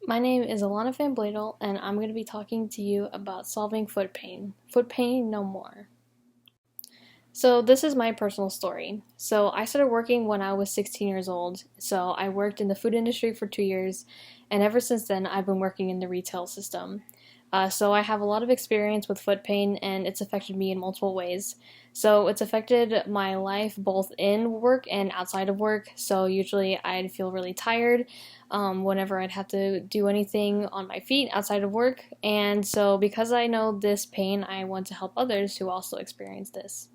My name is Alana Van Bladel, and I'm going to be talking to you about solving foot pain. Foot pain no more. So, this is my personal story. So, I started working when I was 16 years old. So, I worked in the food industry for 2 years, and ever since then, I've been working in the retail system. So, I have a lot of experience with foot pain, and it's affected me in multiple ways. So, it's affected my life both in work and outside of work. So, usually, I'd feel really tired whenever I'd have to do anything on my feet outside of work. And so, because I know this pain, I want to help others who also experience this.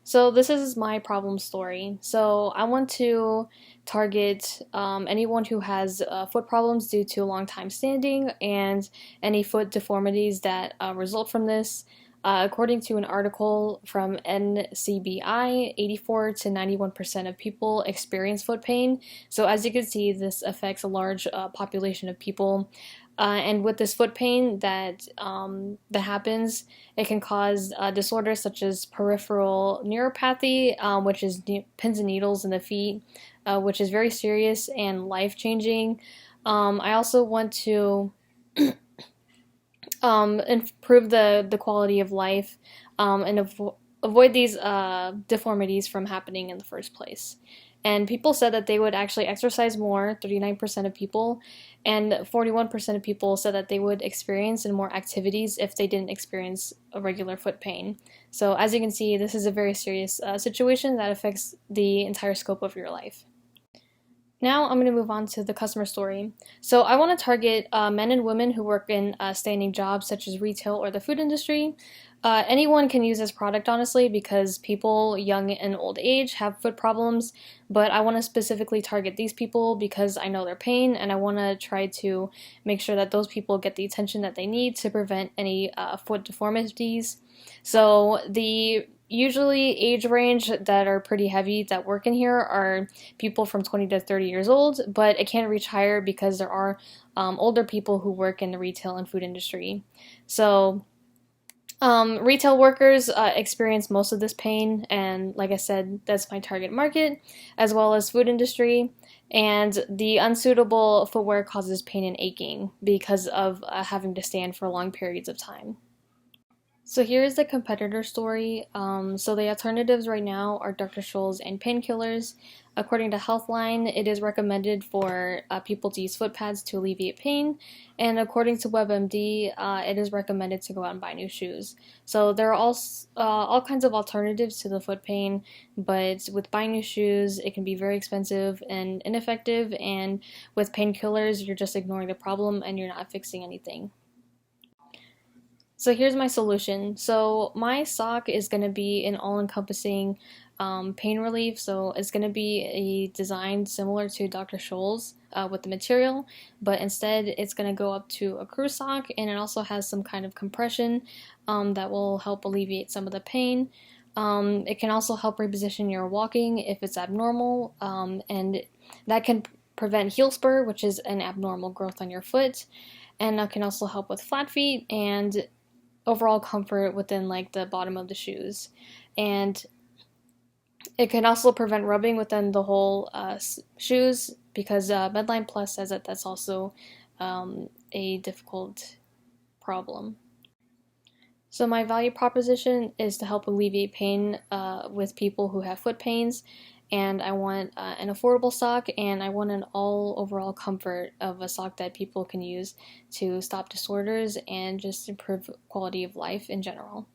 So this is my problem story. So I want to target anyone who has foot problems due to a long time standing and any foot deformities that result from this. According to an article from NCBI, 84 to 91% of people experience foot pain. So as you can see, this affects a large population of people. And with this foot pain that happens, it can cause disorders such as peripheral neuropathy, which is pins and needles in the feet, which is very serious and life changing. I also want to improve the quality of life and avoid these deformities from happening in the first place. And people said that they would actually exercise more, 39% of people, and 41% of people said that they would experience in more activities if they didn't experience a regular foot pain. So as you can see, this is a very serious situation that affects the entire scope of your life. Now I'm going to move on to the customer story. So I want to target men and women who work in standing jobs such as retail or the food industry. Anyone can use this product, honestly, because people young and old age have foot problems, but I want to specifically target these people because I know their pain, and I want to try to make sure that those people get the attention that they need to prevent any foot deformities. So the usually age range that are pretty heavy that work in here are people from 20 to 30 years old, but it can reach higher because there are older people who work in the retail and food industry. So retail workers experience most of this pain, and like I said, that's my target market, as well as food industry. And the unsuitable footwear causes pain and aching because of having to stand for long periods of time. So here's the competitor story. So the alternatives right now are Dr. Scholl's and painkillers. According to Healthline, it is recommended for people to use foot pads to alleviate pain. And according to WebMD, it is recommended to go out and buy new shoes. So there are all kinds of alternatives to the foot pain, but with buying new shoes, it can be very expensive and ineffective. And with painkillers, you're just ignoring the problem and you're not fixing anything. So here's my solution. So my sock is going to be an all-encompassing pain relief. So it's going to be a design similar to Dr. Scholl's with the material, but instead it's going to go up to a crew sock, and it also has some kind of compression that will help alleviate some of the pain. It can also help reposition your walking if it's abnormal, and that can prevent heel spur, which is an abnormal growth on your foot. And that can also help with flat feet and overall comfort within like the bottom of the shoes. And it can also prevent rubbing within the whole shoes because Medline Plus says that that's also a difficult problem. So my value proposition is to help alleviate pain with people who have foot pains, and I want an affordable sock, and I want an all overall comfort of a sock that people can use to stop disorders and just improve quality of life in general.